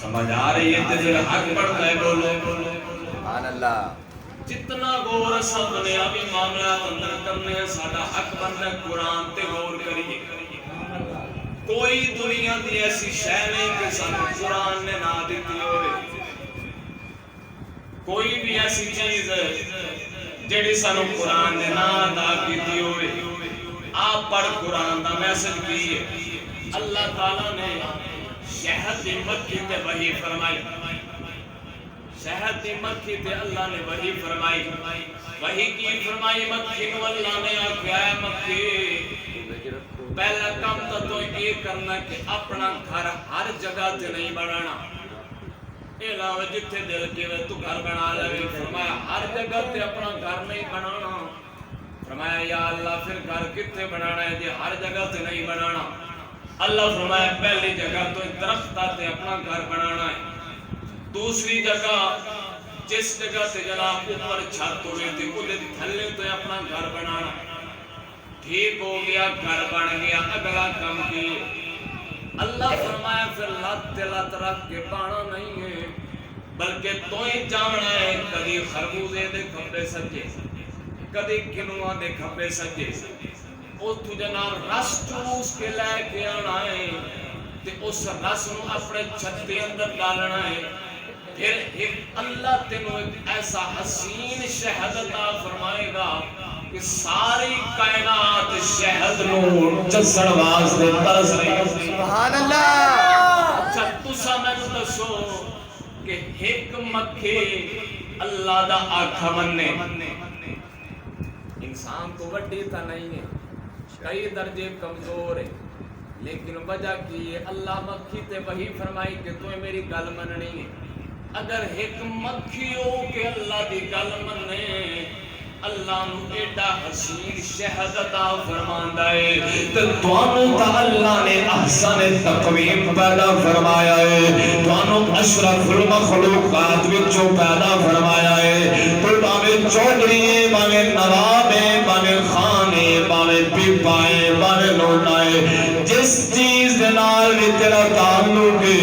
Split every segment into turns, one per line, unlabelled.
سمجھ آ رہی ہے تے جڑا حق پڑھتا ہے بولو
سبحان اللہ.
جتنا غور اساں دنیاوی معاملات اندر کرنے ہیں ساڈا حق بندا ہے قرآن تے غور کریے. کوئی دنیا دی ایسی شے نہیں کہ سانو قرآن نے نہ دتی ہوئے. کوئی بھی ایسی چیز جڑی سانو قرآن نے نہ ادا کیتی ہوئے. آپ پڑھ قرآن دا میسج کی ہے. اللہ تعالی نے شہد دی مکھی تے وحی فرمائی. شہد دی مکھی تے اللہ نے وحی فرمائی. وحی کی فرمائی مکھی کو اللہ نے آکھیا ہے مکھی پہلا کام تو یہ کرنا کہ اپنا گھر ہر جگہ تے نہیں بنانا. علاوہ جتھے دل کے تو گھر بنا لے. فرمایا ہر جگہ تے اپنا گھر نہیں بنانا. فرمایا یا اللہ پھر گھر کتنے بنانا ہے جی ہر جگہ تے نہیں بنانا. اللہ فرمایا پہلی جگہ تو درختہ تے اپنا گھر بنانا ہے. دوسری جگہ جس جگہ تے جناب اوپر چھت ہوئے تھے وہ تھلے تے اپنا گھر بنانا. ٹھیک ہو گیا گھر بن گیا. اگلا کام کی اللہ فرمایا پھر لت لت رکھ کے پانا نہیں ہے بلکہ تو ہی جانا ہے کدی خربوزے دے کھبے سجے کدی کنوا دے کھبے سجے. اتو جناب رس چوس کے لے کے آنا ہے تے اس رس نو اپنے چھتے اندر ڈالنا ہے. پھر ایک اللہ تینوں ایک ایسا حسین شہد عطا فرمائے گا کہ ساری کائنات شہد نو چسن واسطے ترس رہی ہے.
سبحان اللہ.
اچھا تسا مینوں دسو کہ ایک مکھی اللہ دا آکھا مننے انسان تو وڈی تا نہیں ہے کئی درجے کمزور ہے لیکن وجہ کی ہے اللہ مکھی تے وہی فرمائی کہ تو میری گل مننی ہے. اگر ایک مکھی ہو کہ اللہ دی گل مننے اللہ نو ایڈا حسین شہد عطا فرماندا ہے تے تانوں تا اللہ نے احسن تقویم پیدا فرمایا ہے. تانوں اشرف المخلوقات وچوں پیدا فرمایا ہے. تو باویں چودھری ہے باویں نواب ہے باویں خان ہے باویں پیپا ہے باویں لوٹا ہے جس چیز دے نال بھی تیرا تعلق ہے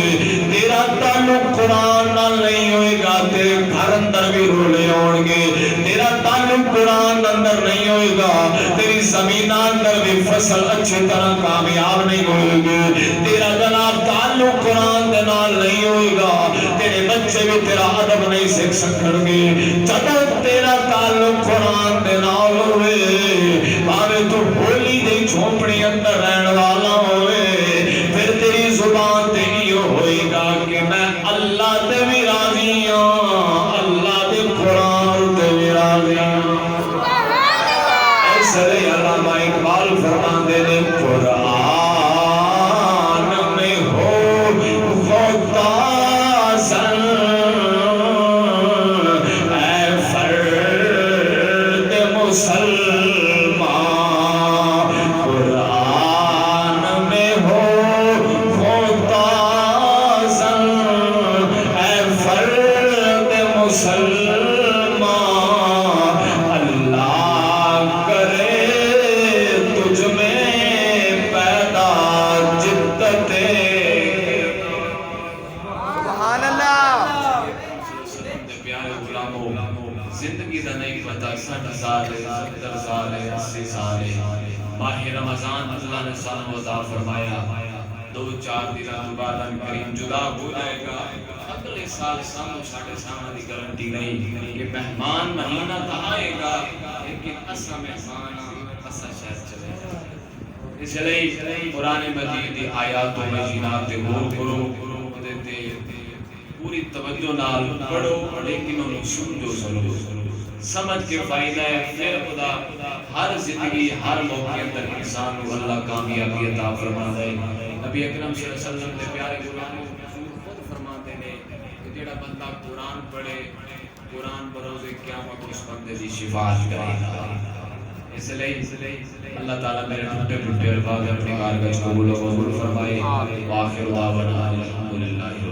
تیرا تعلق قرآن نال نہیں ہوئے گا تیرے گھر اندر بھی رولے ہون گے. تیرا تعلق قرآن اندر نہیں ہوئے گا تیری زمین اندر بھی فصل اچھی طرح کامیاب نہیں ہوئے گے. تیرا جناب تعلق قرآن دے نال نہیں ہوئے گا تیرے بچے بھی تیرا ادب نہیں سیکھ سکن گے. جب تیرا تعلق قرآن دے نال ہوئے باویں تو ہولی دی جھونپڑی اندر رہن والا ہوئے پھر تیری زبان تے یہ ہوئے گا کہ میں اللہ تے بھی راضی ہوں اللہ دے قرآن تے بھی راضی ہوں. ایسے علامہ اقبال فرماندے نے قرآن میں ہو خدا سن اے فرد مسلمان قرآن میں ہو خدا سن اے فرد مسلمان اللہ کرے تجھ میں پیدا جدت
سبحان اللہ.
پیارے غلاموں زندگی دا نہیں پتا 60 سال ہے 70 سال ہے 80 سال ہے. ماہ رمضان اللہ نے سانو عطا فرمایا 2-4 دن بعد کریم جدا ہو جائے گا. اگلے سال سانو ساڑھے سامنے دی گارنٹی نہیں کہ مہمان مہینہ تھا آئے گا لیکن اسا مہمان اسا شاید چلے جائے. اس لئے قرآن مجید دی آیات و مجینات تے غور کرو پوری توجہ نال پڑھو لیکن انہوں سمجھو ضرور سمجھ کے فائدہ ہے. پھر خدا ہر زندگی ہر موقع اندر انسان کو اللہ کامیابی عطا فرماتا ہے. نبی اکرم صلی اللہ علیہ وسلم کے پیارے غلاموں خود فرماتے ہیں کہ جڑا بندہ قرآن پڑھے قرآن بروز قیامت اس بندے دی شفاعت کرے گا. اس لیے اللہ تعالیٰ میرے ٹوٹے ٹوٹے الفاظ اپنی بارگاہ قبول و قبول فرمائے. واخر دعوانا الحمدللہ.